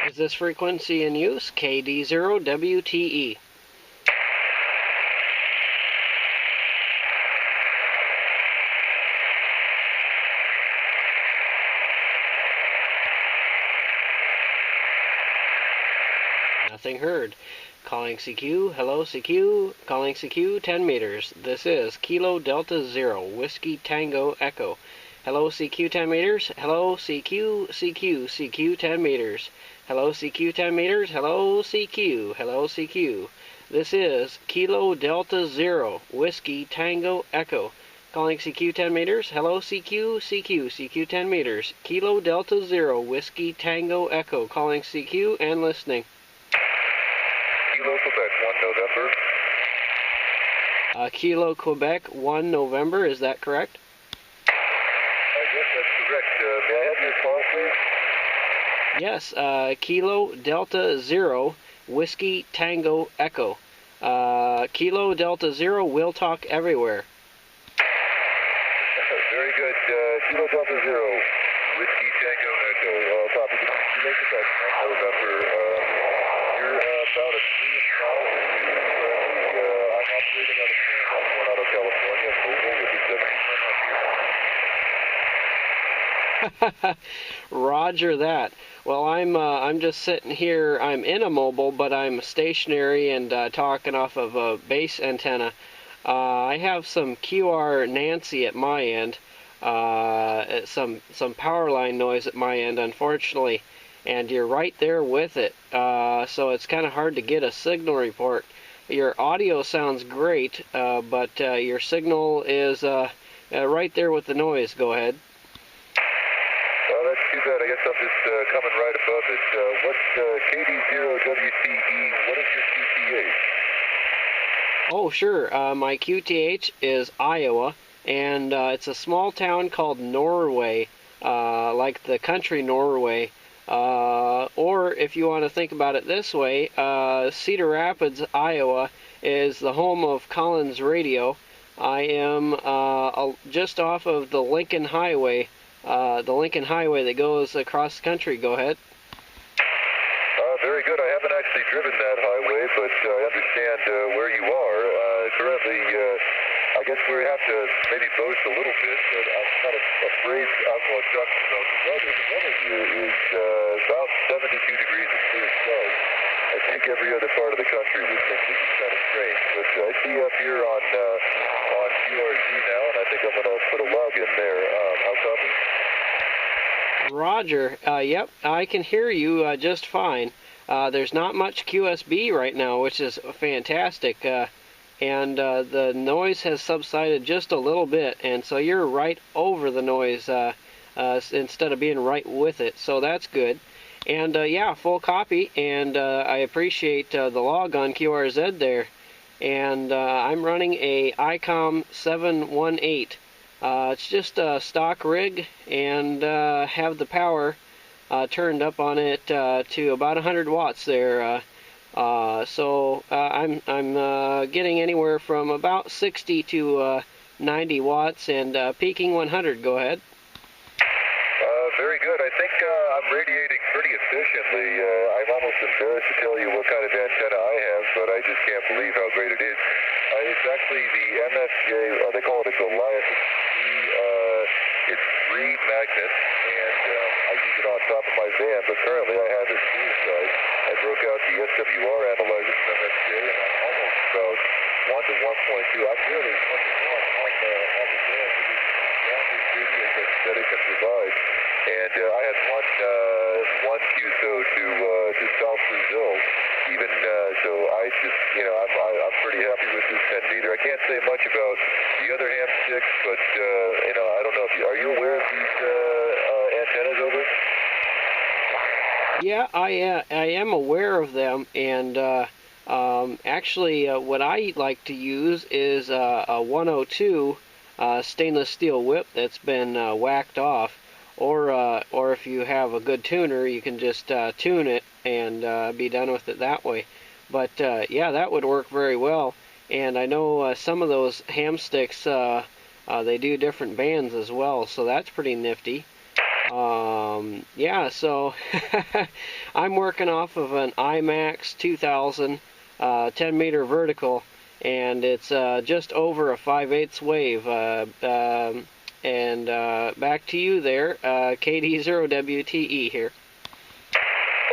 Is this frequency in use? KD0WTE. Nothing heard. Calling CQ. Hello CQ. Calling CQ 10 meters. This is Kilo Delta Zero Whiskey Tango Echo. Hello CQ 10 meters. Hello CQ 10 meters. Hello CQ 10 meters. Hello CQ. This is Kilo Delta Zero Whiskey Tango Echo. Calling CQ 10 meters. Hello CQ 10 meters. Kilo Delta Zero Whiskey Tango Echo. Calling CQ and listening. Kilo Quebec 1 November. Kilo Quebec 1 November, is that correct? Yes, that's correct. May I have your call, please? Yes, Kilo Delta Zero Whiskey Tango Echo. Kilo Delta Zero, we'll talk everywhere. Very good. Kilo Delta Zero Whiskey Tango Echo. Copy. Kilo Quebec 1 November. You're about a 3-mile. I'm operating out of San Coronado, California. Mobile will be 7100. Roger that. Well, I'm just sitting here. I'm in a mobile, but I'm stationary and talking off of a base antenna. I have some QR Nancy at my end, some power line noise at my end, unfortunately, and you're right there with it. So it's kind of hard to get a signal report. Your audio sounds great, but your signal is right there with the noise. Go ahead. That's too bad. I guess I'm just coming right above it. What's KD0WTE? What is your QTH? Oh, sure. My QTH is Iowa, and it's a small town called Norway, like the country Norway. Or if you want to think about it this way, Cedar Rapids, Iowa is the home of Collins Radio. I am just off of the Lincoln Highway. The Lincoln Highway that goes across the country. Go ahead. Very good. I haven't actually driven that highway, but I understand where you are. Currently, I guess we have to maybe boast a little bit, but I'm kind of afraid I'm going to talk about the weather. The weather here is about 72 degrees of clear sky. I think every other part of the country would think this is kind of strange, but I see up here on QRZ now, and I think I'm going to put a log in there. How copy? Roger. Yep, I can hear you just fine. There's not much QSB right now, which is fantastic, and the noise has subsided just a little bit, and so you're right over the noise instead of being right with it, so that's good. And yeah, full copy, and I appreciate the log on QRZ there. And I'm running a ICOM 718. It's just a stock rig, and have the power turned up on it to about 100 watts there. So I'm getting anywhere from about 60 to 90 watts and peaking 100. Go ahead. Very good. I think I'm radiating pretty efficiently. I'm almost embarrassed to tell you what kind of antenna I have, but I just can't believe how great it is. It's actually the MFJ, they call it a Goliath. It's three magnets, and I use it on top of my van, but currently I have it suicide. I broke out the SWR analyzer from MFJ, and I'm almost about 1 to 1.2. I'm really 1 to 1 on the van. That it can provide, and I had one QSO to South Brazil, even so. I just, I'm pretty happy with this 10 meter. I can't say much about the other ham sticks, but I don't know if are you aware of these antennas over? Yeah, I am aware of them, and actually, what I like to use is a 102. Stainless steel whip that's been whacked off, or if you have a good tuner, you can just tune it and be done with it that way. But yeah, that would work very well. And I know some of those ham sticks, they do different bands as well, so that's pretty nifty. Yeah, so I'm working off of an IMAX 2000 10-meter vertical, and it's just over a 5/8 wave. Back to you there, KD0WTE here.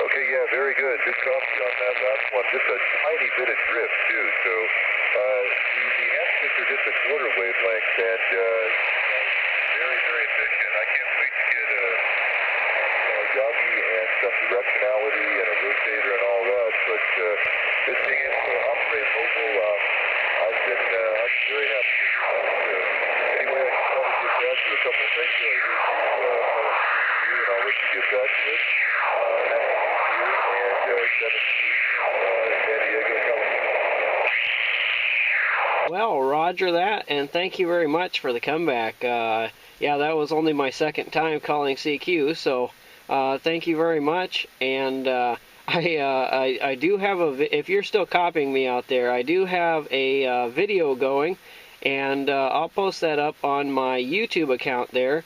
Okay, yeah, very good. Good copy on that last one. Just a tiny bit of drift, too. So the hamsters are just a quarter wavelength, and very, very efficient. I can't wait to get a yogi and some directionality and a rotator and all that. But this thing is to operate mobile. I'm very happy with it. Anyway, I just wanted to get back to a couple of things that I heard you, and I'll let you get back to it. Well, roger that, and thank you very much for the comeback. Yeah, that was only my second time calling CQ, so thank you very much. And I do have if you're still copying me out there, I do have a video going, and I'll post that up on my YouTube account there.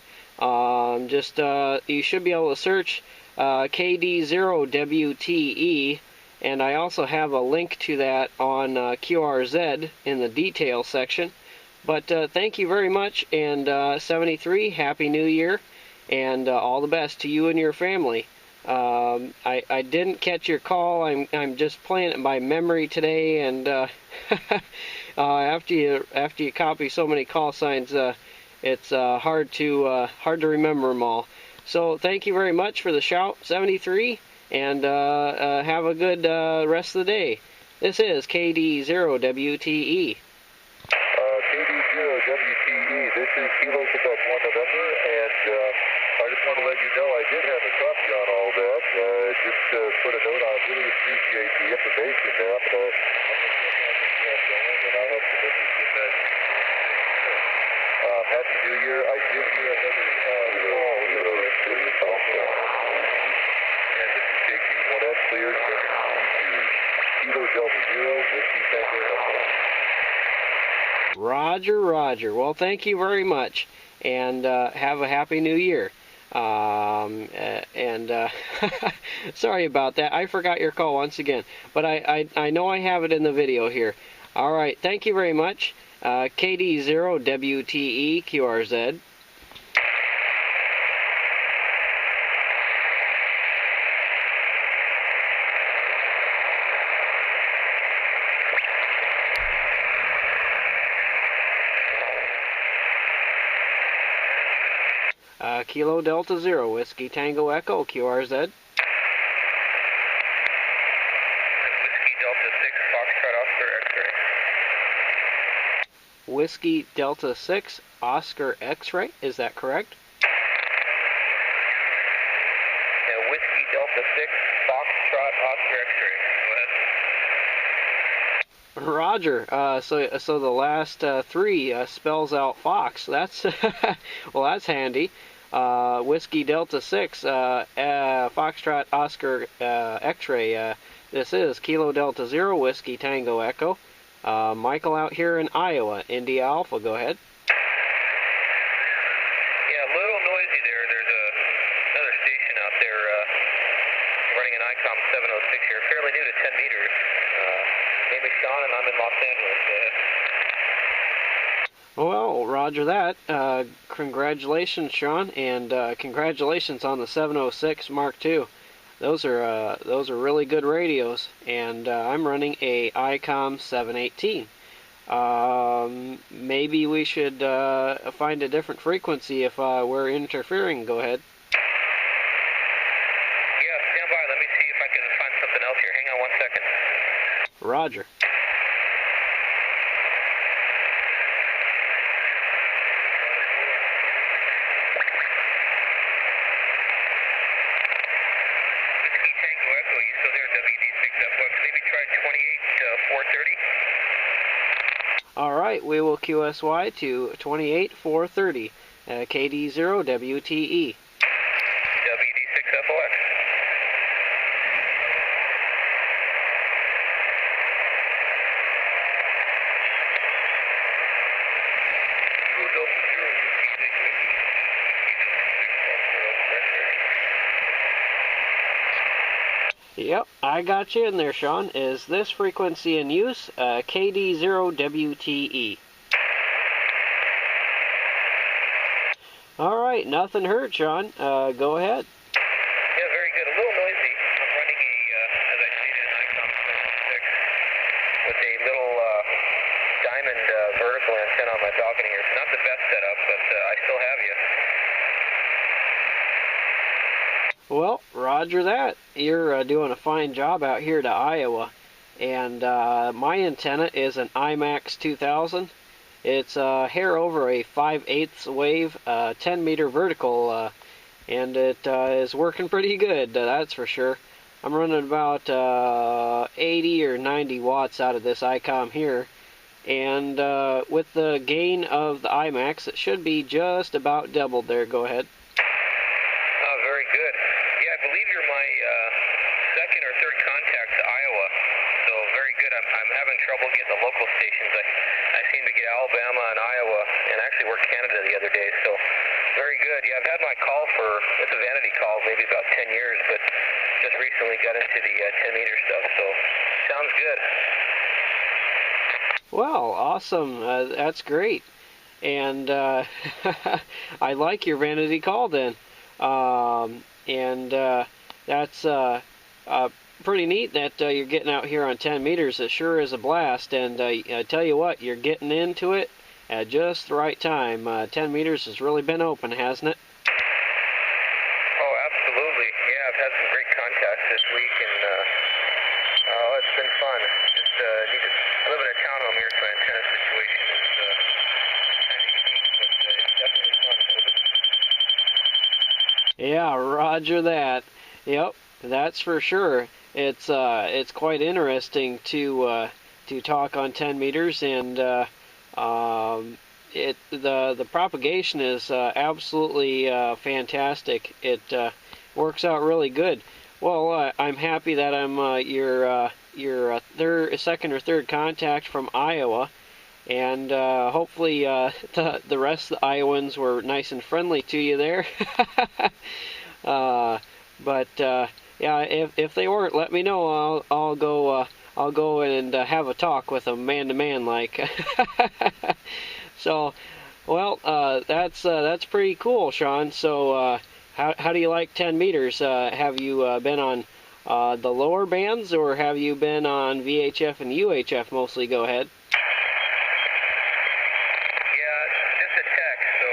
You should be able to search KD0WTE, and I also have a link to that on QRZ in the details section. But thank you very much, and 73, Happy New Year, and all the best to you and your family. I didn't catch your call. I'm just playing it by memory today, and after you copy so many call signs, it's hard to remember them all. So thank you very much for the shout, 73, and have a good rest of the day. This is KD0WTE. KD0WTE, this is Kilo Quebec 1 November, and I just want to let you know I did have a copy on all that. Just put a note on. I really appreciate the information there. I'm going to and I have some interest in that. Happy New Year. I did hear another call. And this is KQ1N clear. Kilo Delta Zero, Whiskey Tango. Roger, roger. Well, thank you very much, and have a Happy New Year. Sorry about that. I forgot your call once again, but I know I have it in the video here. All right, thank you very much. KD0WTE QRZ. Kilo Delta Zero, Whiskey Tango Echo, QRZ. Whiskey Delta 6, Foxtrot Oscar X-ray. Whiskey Delta 6, Oscar X-ray, is that correct? Yeah, Whiskey Delta 6, Foxtrot Oscar X-ray. Go ahead. Roger. So the last three spells out Fox. That's well, that's handy. Whiskey Delta 6, Foxtrot Oscar X-ray. This is Kilo Delta Zero, Whiskey Tango Echo. Michael out here in Iowa, India Alpha. Go ahead. Yeah, a little noisy there. There's another station out there running an ICOM 706 here, fairly new to 10 meters. Name is Sean, and I'm in Los Angeles. Well, roger that. Congratulations, Sean, and congratulations on the 706 Mark II. Those are really good radios, and I'm running a ICOM 718. Maybe we should find a different frequency if we're interfering. Go ahead. Yeah, stand by. Let me see if I can find something else here. Hang on 1 second. Roger. All right, we will QSY to 28430, KD0WTE. WD6FOX. Yep, I got you in there, Sean. Is this frequency in use? KD0WTE. All right, nothing hurt, Sean. Go ahead. Yeah, very good. A little noisy. I'm running as I stated, an ICOM 706 with a little diamond vertical antenna on my balcony here. It's not the best setup, but I still have you. Well, roger that. You're doing a fine job out here to Iowa. And my antenna is an IMAX 2000. It's hair over a 5/8 wave, 10-meter vertical, and it is working pretty good, that's for sure. I'm running about 80 or 90 watts out of this ICOM here. And with the gain of the IMAX, it should be just about doubled there. Go ahead. Very good. Yeah, I believe you're my second or third contact to Iowa, so very good. I'm having trouble getting the local stations. I seem to get Alabama and Iowa, and actually worked Canada the other day, so very good. Yeah, I've had my call it's a vanity call, maybe about 10 years, but just recently got into the 10-meter stuff, so sounds good. Well, awesome. That's great. And I like your vanity call then. That's pretty neat that you're getting out here on 10 meters. It sure is a blast. And I tell you what, you're getting into it at just the right time. 10 meters has really been open, hasn't it? Oh, absolutely. Yeah, I've had some great contacts this week, and it's been fun. Just I live in a townhome here, so my antenna situation is kind of unique, but it's definitely fun. Yeah, roger that. Yep, that's for sure. It's quite interesting to talk on 10 meters, and the propagation is absolutely fantastic. It works out really good. Well, I'm happy that I'm your second or third contact from Iowa, and hopefully the rest of the Iowans were nice and friendly to you there. But yeah, if they weren't, let me know. I'll go and have a talk with them man to man like. So, well, that's pretty cool, Sean. So, how do you like 10 meters? Have you been on the lower bands, or have you been on VHF and UHF mostly? Go ahead. Yeah, just a tech, so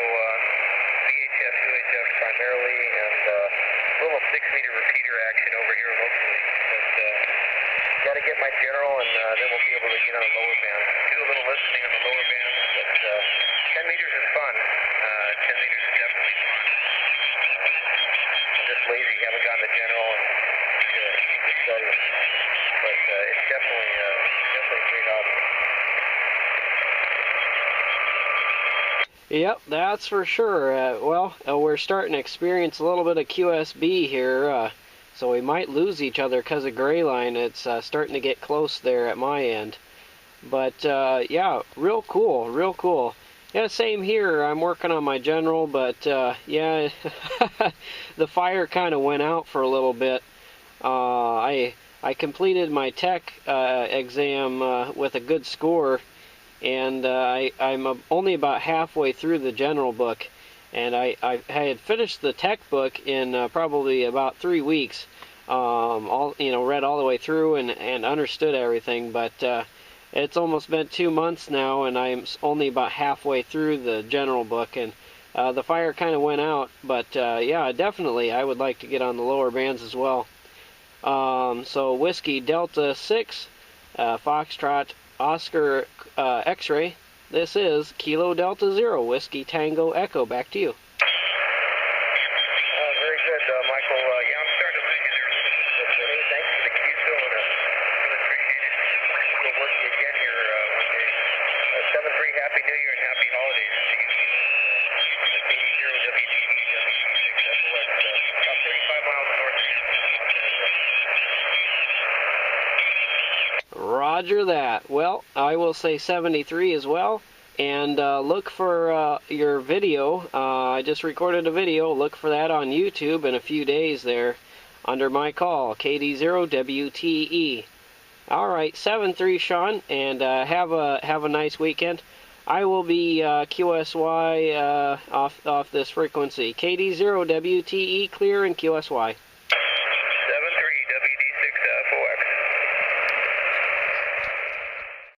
VHF, UHF primarily, and a little 6-meter repeater action over here locally. But got to get my general, and then we'll be able to get on a lower band. Do a little listening on the lower band, but 10 meters is fun. 10 meters is definitely fun. I'm just lazy, haven't gotten the general, and keep the study. But it's definitely a great hobby. Yep, that's for sure. Well, we're starting to experience a little bit of QSB here, so we might lose each other because of gray line. It's starting to get close there at my end. But yeah, real cool, real cool. Yeah, same here. I'm working on my general, but yeah, the fire kind of went out for a little bit. I completed my tech exam with a good score, and I'm only about halfway through the general book, and I had finished the tech book in probably about 3 weeks. Read all the way through and understood everything, but it's almost been 2 months now, and I'm only about halfway through the general book, and the fire kind of went out. But yeah, definitely, I would like to get on the lower bands as well. So Whiskey Delta 6, Foxtrot Oscar X-Ray. This is Kilo Delta 0, Whiskey Tango Echo. Back to you. Very good, Michael. Yeah, I'm starting to lose you there a little bit, but hey, thanks for the QSO, and really appreciate it. We'll work you again here one day. 7-3, Happy New Year and Happy Holidays to you. KQ1N and WD6FOX, about 35 miles north of Roger that. Well, I will say 73 as well. And look for your video. I just recorded a video. Look for that on YouTube in a few days there. under my call, KD0WTE. All right, 7-3, Sean, and have a nice weekend. I will be QSY off this frequency. KD0WTE clear and QSY.